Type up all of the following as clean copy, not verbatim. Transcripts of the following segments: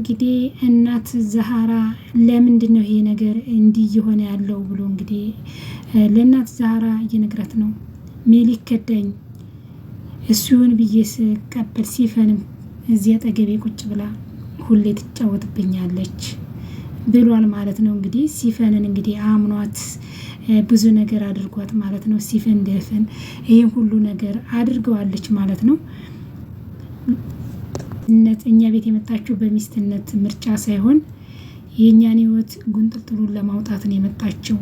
እንግዲህ እናት ዛህራ ለምንድን ነው ይሄ ነገር እንዲህ እየሆነ ያለው ብሎ እንግዲህ ለእናት ዛህራ እየነግራት ነው። ሜሊክ ከዳኝ እሱን ብዬ ስቀበል ሲፈንም እዚህ አጠገቤ ቁጭ ብላ ሁሌ ትጫወትብኛለች ብሏል ማለት ነው። እንግዲህ ሲፈንን እንግዲህ አምኗት ብዙ ነገር አድርጓት ማለት ነው። ሲፈን ደፈን ይሄ ሁሉ ነገር አድርገዋለች ማለት ነው። እኛ ቤት የመጣችው በሚስትነት ምርጫ ሳይሆን የእኛን ህይወት ጉንጥልጥሉን ለማውጣት ነው የመጣችው።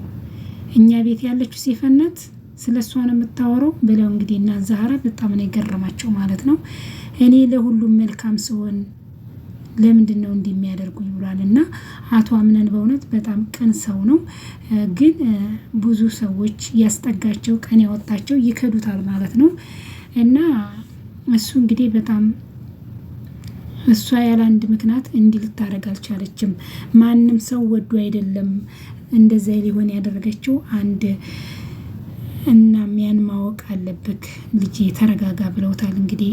እኛ ቤት ያለችው ሲፈነት ስለ እሷ ነው የምታወራው ብለው እንግዲህ እና ዛህራ በጣም ነው የገረማቸው ማለት ነው። እኔ ለሁሉም መልካም ስሆን ለምንድን ነው እንዲህ የሚያደርጉኝ ብሏል። እና አቶ አምነን በእውነት በጣም ቅን ሰው ነው። ግን ብዙ ሰዎች ያስጠጋቸው ቀን ያወጣቸው ይከዱታል ማለት ነው። እና እሱ እንግዲህ በጣም እሷ ያለ አንድ ምክንያት እንዲህ ልታደርግ አልቻለችም። ማንም ሰው ወዶ አይደለም እንደዛ ሊሆን ያደረገችው አንድ እና ያን ማወቅ አለብክ ልጄ ተረጋጋ ብለውታል። እንግዲህ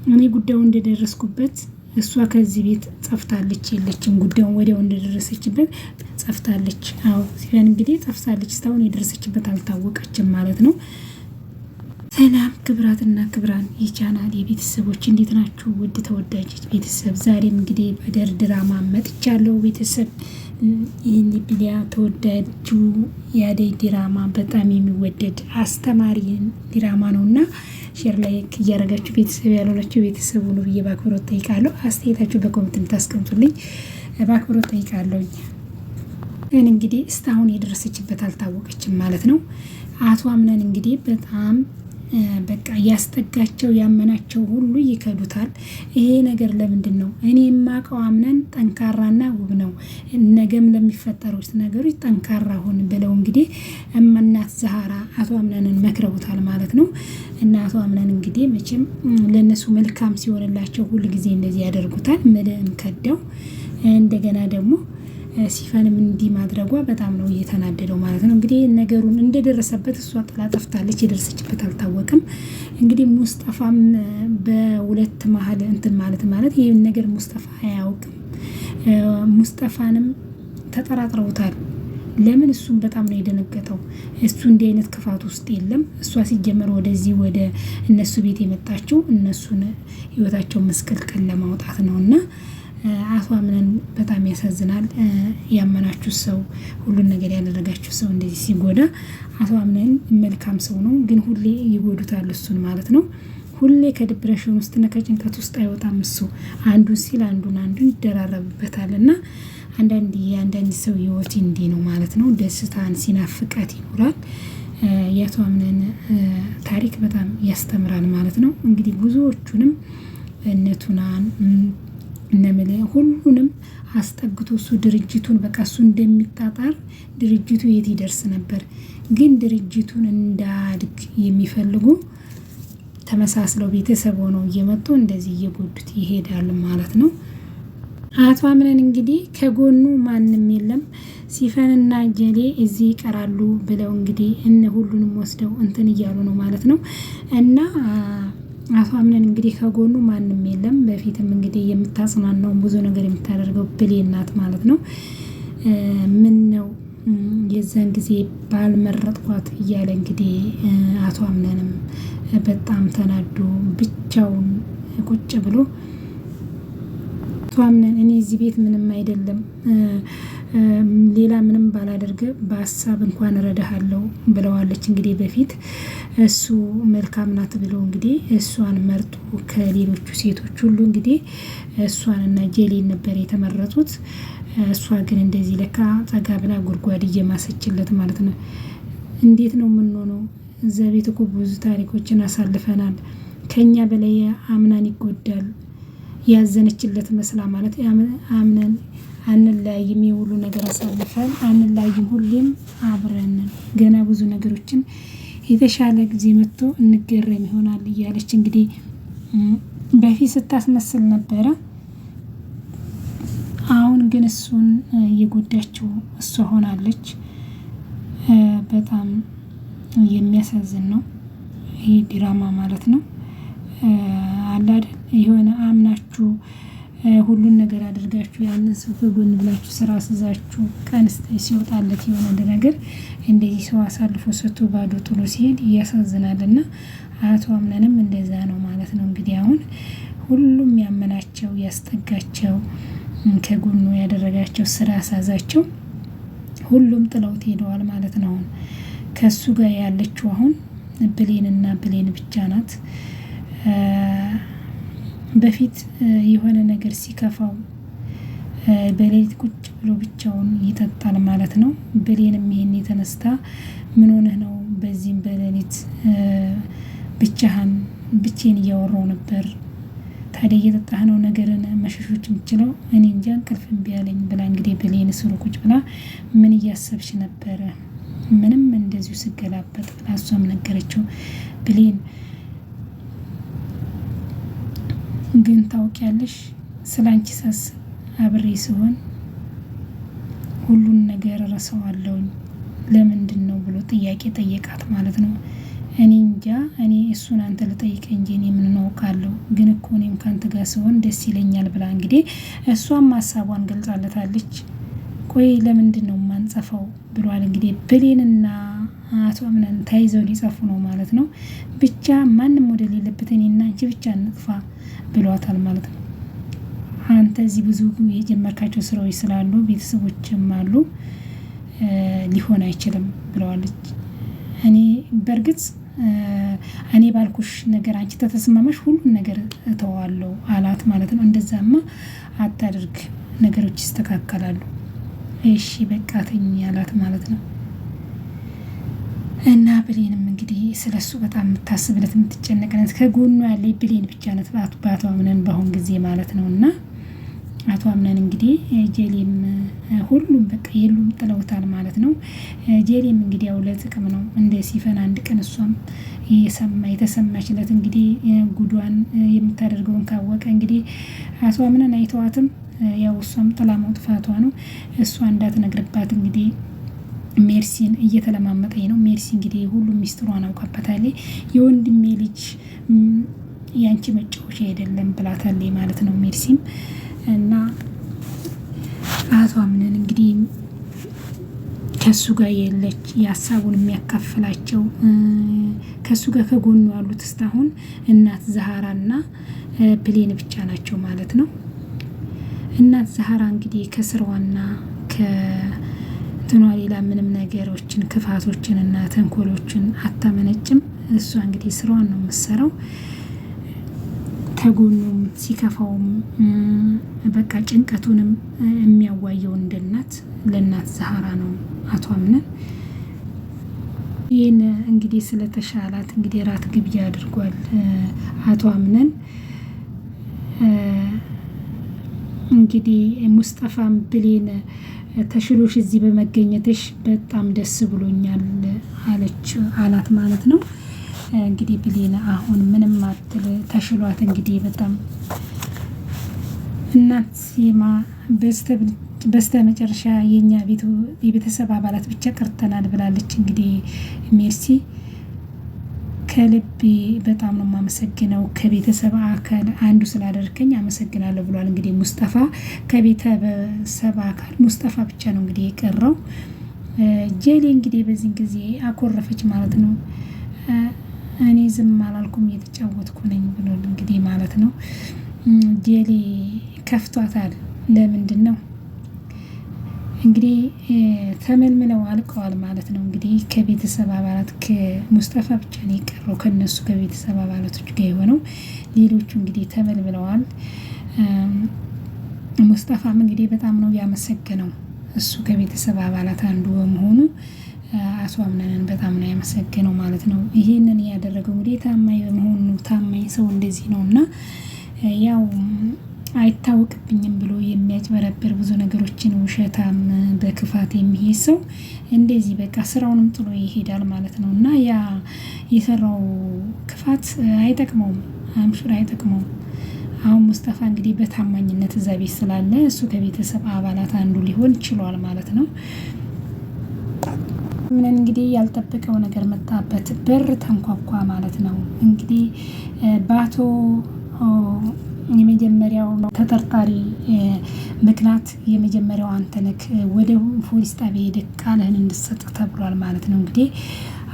እኔ ጉዳዩ እንደደረስኩበት እሷ ከዚህ ቤት ጠፍታለች የለችም። ጉዳዩን ወዲያው እንደደረሰችበት ጠፍታለች። አዎ ሲሆን እንግዲህ ጠፍታለች። እስካሁን የደረሰችበት አልታወቀችም ማለት ነው። ሰላም ክብራትና ክብራን የቻናል የቤተሰቦች እንዴት ናችሁ? ውድ ተወዳጆች ቤተሰብ ዛሬም እንግዲህ በደር ድራማ መጥቻለሁ። ቤተሰብ ይህን ቢሊያ ተወዳጁ የአደይ ድራማ በጣም የሚወደድ አስተማሪ ድራማ ነው እና ሼር ላይክ እያደረጋችሁ ቤተሰብ ያልሆናችሁ ቤተሰቡ ነው ብዬ በአክብሮት ጠይቃለሁ። አስተያየታችሁ በኮሜንት እንድታስቀምጡልኝ በአክብሮት ጠይቃለሁ። ግን እንግዲህ እስካሁን የደረሰችበት አልታወቀችም ማለት ነው። አቶ አምነን እንግዲህ በጣም በቃ ያስጠጋቸው ያመናቸው ሁሉ ይከዱታል። ይሄ ነገር ለምንድን ነው? እኔ የማውቀው አምነን ጠንካራና ውብ ነው፣ ነገም ለሚፈጠሩት ነገሮች ጠንካራ ሆን ብለው እንግዲህ እናት ዛህራ አቶ አምነንን መክረውታል ማለት ነው። እና አቶ አምነን እንግዲህ መቼም ለነሱ መልካም ሲሆንላቸው ሁሉ ጊዜ እንደዚህ ያደርጉታል። ምንም ከደው እንደገና ደግሞ ሲፈንም እንዲህ ማድረጓ በጣም ነው እየተናደደው ማለት ነው። እንግዲህ ነገሩን እንደደረሰበት እሷ ጥላ ጠፍታለች፣ የደረሰችበት አልታወቅም። እንግዲህ ሙስጠፋም በሁለት መሀል እንትን ማለት ይህን ነገር ሙስጠፋ አያውቅም። ሙስጠፋንም ተጠራጥረውታል። ለምን? እሱም በጣም ነው የደነገጠው። እሱ እንዲህ አይነት ክፋት ውስጥ የለም። እሷ ሲጀመር ወደዚህ ወደ እነሱ ቤት የመጣችው እነሱን ህይወታቸው መስቀልቀል ለማውጣት ነው እና አቶ አምነን በጣም ያሳዝናል። ያመናችሁ ሰው ሁሉን ነገር ያደረጋችሁ ሰው እንደዚህ ሲጎዳ፣ አቶ አምነን መልካም ሰው ነው፣ ግን ሁሌ ይጎዱታል እሱን ማለት ነው። ሁሌ ከዲፕሬሽን ውስጥና ከጭንቀት ውስጥ አይወጣም እሱ። አንዱን ሲል አንዱን ይደራረብበታል እና አንዳንድ ሰው ህይወት እንዲህ ነው ማለት ነው። ደስታን ሲናፍቃት ይኖራል። የአቶ አምነን ታሪክ በጣም ያስተምራል ማለት ነው። እንግዲህ ብዙዎቹንም እነቱናን እነምለ ሁሉንም አስጠግቶ እሱ ድርጅቱን በቃ እሱ እንደሚጣጣር ድርጅቱ የት ይደርስ ነበር። ግን ድርጅቱን እንዳድግ የሚፈልጉ ተመሳስለው ቤተሰብ ሆነው እየመጡ እንደዚህ እየጎዱት ይሄዳሉ ማለት ነው። አቶ አምነን እንግዲህ ከጎኑ ማንም የለም፣ ሲፈንና ጀሌ እዚህ ይቀራሉ ብለው እንግዲህ ሁሉንም ወስደው እንትን እያሉ ነው ማለት ነው። እና አቶ አምነን እንግዲህ ከጎኑ ማንም የለም። በፊትም እንግዲህ የምታጽናናው ብዙ ነገር የምታደርገው ብሌን ናት ማለት ነው። ምን ነው የዛን ጊዜ ባልመረጥኳት እያለ እንግዲህ አቶ አምነንም በጣም ተናዶ ብቻውን ቁጭ ብሎ አቶ አምነን እኔ እዚህ ቤት ምንም አይደለም፣ ሌላ ምንም ባላደርግ በሀሳብ እንኳን እረዳሃለሁ ብለዋለች። እንግዲህ በፊት እሱ መልካም ናት ብሎ እንግዲህ እሷን መርጦ ከሌሎቹ ሴቶች ሁሉ እንግዲህ እሷንና ጄሌን ነበር የተመረጡት። እሷ ግን እንደዚህ ለካ ጠጋ ብላ ጉድጓድ እየማሰችለት ማለት ነው። እንዴት ነው የምንሆነው? እዛ ቤት እኮ ብዙ ታሪኮችን አሳልፈናል። ከኛ በላይ አምናን ይጎዳል። ያዘነችለት መስላ ማለት አምነን አንለያይም፣ የሁሉ ነገር አሳልፈን አንለያይም፣ ሁሌም አብረን ገና ብዙ ነገሮችን የተሻለ ጊዜ መጥቶ እንገረም ይሆናል እያለች እንግዲህ በፊት ስታስመስል ነበረ። አሁን ግን እሱን እየጎዳችው እሷ ሆናለች። በጣም የሚያሳዝን ነው ይሄ ድራማ ማለት ነው። አላደ የሆነ አምናችሁ ሁሉን ነገር አድርጋችሁ ያንን ሰው ከጎን ብላችሁ ስራ ስዛችሁ ቀን ሲወጣለት የሆነ ነገር እንደዚህ ሰው አሳልፎ ሰጥቶ ባዶ ጥሎ ሲሄድ ያሳዝናልና አቶ አምነንም እንደዛ ነው ማለት ነው። እንግዲህ አሁን ሁሉም ያመናቸው ያስጠጋቸው ከጎኑ ያደረጋቸው ስራ ያሳዛቸው ሁሉም ጥለውት ሄደዋል ማለት ነው። አሁን ከሱ ጋር ያለችው አሁን ብሌንና ብሌን ብቻ ናት። በፊት የሆነ ነገር ሲከፋው በሌሊት ቁጭ ብሎ ብቻውን ይጠጣል ማለት ነው። ብሌንም ይሄን የተነስታ ምን ሆነህ ነው በዚህም በሌሊት ብቻዬን እያወራው ነበር፣ ታዲያ እየጠጣህ ነው ነገርን መሸሾች የምችለው እኔ እንጃ እንቅልፍ እምቢ አለኝ ብላ እንግዲህ ብሌን ስሩ ቁጭ ብላ ምን እያሰብሽ ነበረ? ምንም እንደዚሁ ስገላበጥ ብላ እሷም ነገረችው። ብሌን ግን ታውቂያለሽ ስላንቺ ሳስብ አብሬ ሲሆን ሁሉን ነገር ረሳዋለሁኝ ለምንድን ነው ብሎ ጥያቄ ጠየቃት ማለት ነው። እኔ እንጃ እኔ እሱን አንተ ልጠይቀኝ እንጂ እኔ ምን አውቃለሁ፣ ግን እኮ እኔም ካንተ ጋር ስሆን ደስ ይለኛል ብላ እንግዲህ እሷም ሀሳቧን ገልጻለታለች። ቆይ ለምንድን ነው የማንጸፋው ብሏል እንግዲህ ብሌንና አቶ አምነን ተይዘው ሊጸፉ ነው ማለት ነው። ብቻ ማንም ወደ ሌለበት እኔና አንቺ ብቻ እንጥፋ ብሏታል ማለት ነው። አንተ እዚህ ብዙ የጀመርካቸው ስራዎች ስላሉ ቤተሰቦችም አሉ ሊሆን አይችልም ብለዋለች። እኔ በእርግጥ እኔ ባልኩሽ ነገር አንቺ ተተስማማሽ ሁሉን ነገር እተዋለሁ አላት ማለት ነው። እንደዛማ አታድርግ ነገሮች ይስተካከላሉ። እሺ በቃ ተኝ አላት ማለት ነው። እና ብሌንም እንግዲህ ስለሱ በጣም የምታስብለት የምትጨነቅለት ከጎኑ ያለ ብሌን ብቻ ናት በአቶ አምነን በአሁን ጊዜ ማለት ነው። እና አቶ አምነን እንግዲህ ጄሌም ሁሉም በቃ የሉም ጥለውታል ማለት ነው። ጄሌም እንግዲህ ያው ለጥቅም ነው እንደ ሲፈን አንድ ቀን እሷም የተሰማችለት እንግዲህ ጉዷን የምታደርገውን ካወቀ እንግዲህ አቶ አምነን አይተዋትም። ያው እሷም ጥላ መውጥፋቷ ነው። እሷ እንዳትነግርባት እንግዲህ ሜርሲን እየተለማመጠኝ ነው። ሜርሲ እንግዲህ ሁሉም ሚስጥሯን አውቃበታለች። የወንድሜ ልጅ ያንቺ መጫወቻ አይደለም ብላታለች ማለት ነው ሜርሲም። እና አቶ አምነን እንግዲህ ከሱ ጋር የለች የሀሳቡን የሚያካፍላቸው ከሱ ጋር ከጎኑ ያሉት እስካሁን እናት ዛሃራና ብሌን ብቻ ናቸው ማለት ነው። እናት ዛሃራ እንግዲህ ከስራዋና ከትኗ ሌላ ምንም ነገሮችን ክፋቶችን እና ተንኮሎችን አታመነጭም። እሷ እንግዲህ ስራዋን ነው የምትሰራው። ከጎኑም ሲከፋውም በቃ ጭንቀቱንም የሚያዋየው እንደ እናት ለእናት ዛሃራ ነው አቶ አምነን። ይህን እንግዲህ ስለተሻላት እንግዲህ ራት ግብዣ አድርጓል አቶ አምነን። እንግዲህ ሙስጠፋም ብሌን ተሽሎሽ እዚህ በመገኘትሽ በጣም ደስ ብሎኛል አላት ማለት ነው። እንግዲህ ብሌን አሁን ምንም አትል ተሽሏት እንግዲህ በጣም እናት ሲማ በስተ መጨረሻ የኛ የቤተሰብ አባላት ብቻ ቀርተናል ብላለች። እንግዲህ ሜርሲ ከልቤ በጣም ነው የማመሰግነው ከቤተሰብ አካል አንዱ ስላደረከኝ አመሰግናለሁ ብሏል። እንግዲህ ሙስጠፋ ከቤተሰብ አካል ሙስጠፋ ብቻ ነው እንግዲህ የቀረው። ጄሌ እንግዲህ በዚህ ጊዜ አኮረፈች ማለት ነው። እኔ ዝም አላልኩም እየተጫወትኩ ነኝ ብሎ እንግዲህ ማለት ነው። ጄሌ ከፍቷታል። ለምንድን ነው እንግዲህ ተመልምለው አልቀዋል ማለት ነው። እንግዲህ ከቤተሰብ አባላት ከሙስጠፋ ብቻ ነው የቀረው ከነሱ ከቤተሰብ አባላቶች ጋር የሆነው። ሌሎቹ እንግዲህ ተመልምለዋል። ሙስጠፋም እንግዲህ በጣም ነው ያመሰገነው እሱ ከቤተሰብ አባላት አንዱ በመሆኑ አቶ አምነንን በጣም ነው ያመሰገነው ማለት ነው። ይሄንን ያደረገው እንግዲህ ታማኝ በመሆኑ ታማኝ ሰው እንደዚህ ነው እና ያው አይታወቅብኝም ብሎ የሚያጭበረብር ብዙ ነገሮችን ውሸታም በክፋት የሚሄድ ሰው እንደዚህ በቃ ስራውንም ጥሎ ይሄዳል ማለት ነው። እና ያ የሰራው ክፋት አይጠቅመውም፣ አምሹር አይጠቅመውም። አሁን ሙስጠፋ እንግዲህ በታማኝነት እዛ ቤት ስላለ እሱ ከቤተሰብ አባላት አንዱ ሊሆን ችሏል ማለት ነው። ምን እንግዲህ ያልጠበቀው ነገር መጣበት፣ በር ተንኳኳ ማለት ነው። እንግዲህ በአቶ የመጀመሪያው ተጠርጣሪ ምክንያት የመጀመሪያው አንተ ነህ፣ ወደ ፖሊስ ጣቢያ ሄደህ ቃልህን እንድትሰጥ ተብሏል ማለት ነው። እንግዲህ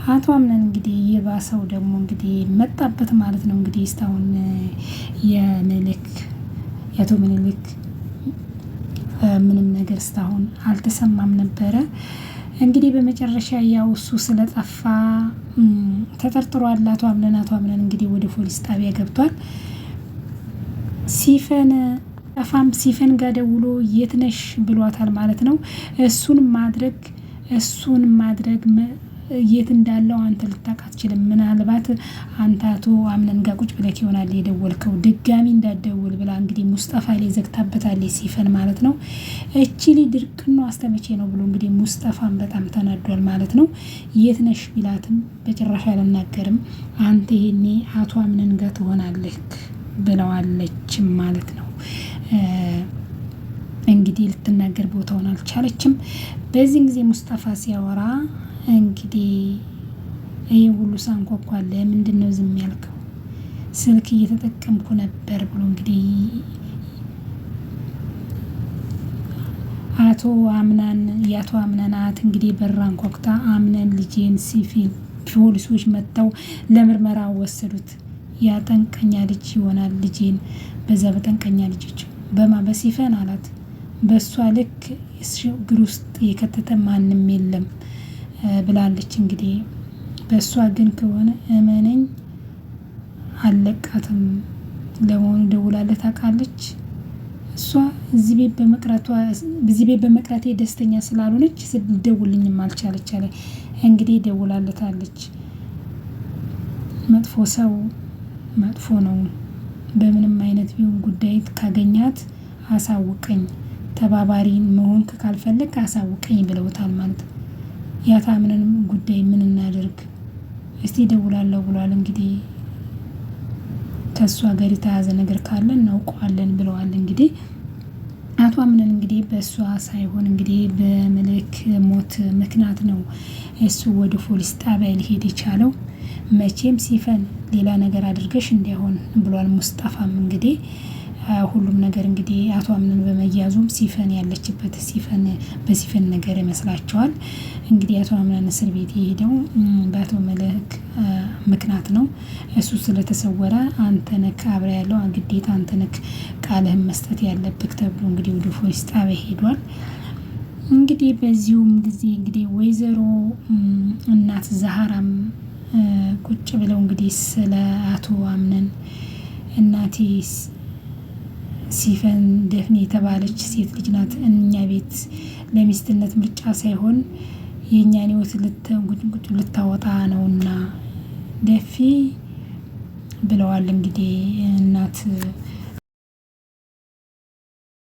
አቶ አምነን እንግዲህ የባሰው ደግሞ እንግዲህ መጣበት ማለት ነው። እንግዲህ እስካሁን የአቶ ምኒልክ ምንም ነገር እስካሁን አልተሰማም ነበረ። እንግዲህ በመጨረሻ ያው እሱ ስለጠፋ ተጠርጥሯል አቶ አምነን እንግዲህ ወደ ፖሊስ ጣቢያ ገብቷል። ሲፈን ጠፋም ሲፈን ጋር ደውሎ የት ነሽ ብሏታል ማለት ነው። እሱን ማድረግ የት እንዳለው አንተ ልታውቅ አትችልም። ምናልባት አንተ አቶ አምነን ጋር ቁጭ ብለህ ይሆናል የደወልከው፣ ድጋሚ እንዳትደውል ብላ እንግዲህ ሙስጠፋ ላይ ዘግታበታለች ሲፈን ማለት ነው። እቺ ልጅ ድርቅና አስተመቼ ነው ብሎ እንግዲህ ሙስጠፋን በጣም ተናዷል ማለት ነው። የት ነሽ ቢላትም በጭራሽ አልናገርም፣ አንተ ይሄኔ አቶ አምነን ጋር ትሆናለህ ብለዋለችም ማለት ነው። እንግዲህ ልትናገር ቦታውን አልቻለችም። በዚህን ጊዜ ሙስጠፋ ሲያወራ እንግዲህ ይህ ሁሉ ሳንኳኳ ለምንድን ነው ዝም ያልከው? ስልክ እየተጠቀምኩ ነበር ብሎ እንግዲህ የአቶ አምነናት እንግዲህ በራን ኮክታ አምነን ልጄን ሲፊል ፖሊሶች መጥተው ለምርመራ ወሰዱት። ያጠንቀኛ ልጅ ይሆናል ልጄን በዛ በጠንቀኛ ልጆች በሲፈን አላት። በእሷ ልክ ችግር ውስጥ የከተተ ማንም የለም ብላለች። እንግዲህ በእሷ ግን ከሆነ እመነኝ አለቃትም። ለመሆኑ ደውላለት ታውቃለች? እሷ እዚህ ቤት በመቅረቴ ደስተኛ ስላልሆነች ስደውልኝም አልቻለች አለ። እንግዲህ ደውላለታለች። መጥፎ ሰው መጥፎ ነው። በምንም አይነት ቢሆን ጉዳይ ካገኛት አሳውቀኝ፣ ተባባሪን መሆን ካልፈለግ አሳውቀኝ ብለውታል ማለት ነው። የአቶ አምነንም ጉዳይ ምን እናደርግ እስቲ ደውላለሁ ብሏል። እንግዲህ ከእሷ ጋር የተያዘ ነገር ካለ እናውቀዋለን ብለዋል። እንግዲህ አቶ አምነን እንግዲህ በእሷ ሳይሆን እንግዲህ በምኒልክ ሞት ምክንያት ነው እሱ ወደ ፖሊስ ጣቢያ ሊሄድ የቻለው። መቼም ሲፈን ሌላ ነገር አድርገሽ እንዳይሆን ብሏል ሙስጠፋም። እንግዲህ ሁሉም ነገር እንግዲህ አቶ አምነን በመያዙም ሲፈን ያለችበት በሲፈን ነገር ይመስላቸዋል። እንግዲህ አቶ አምነን እስር ቤት የሄደው በአቶ ምኒልክ ምክንያት ነው። እሱ ስለተሰወረ አንተ ነህ አብረ ያለው ግዴታ አንተ ነህ ቃልህን መስጠት ያለብህ ተብሎ እንግዲህ ወደ ፖሊስ ጣቢያ ሄዷል። እንግዲህ በዚሁም ጊዜ እንግዲህ ወይዘሮ እናት ዛህራም ቁጭ ብለው እንግዲህ ስለ አቶ አምነን እናቴ ሲፈን ደፍኔ የተባለች ሴት ልጅ ናት፣ እኛ ቤት ለሚስትነት ምርጫ ሳይሆን የእኛን ህይወት ልታወጣ ነውና ደፊ ብለዋል። እንግዲህ እናት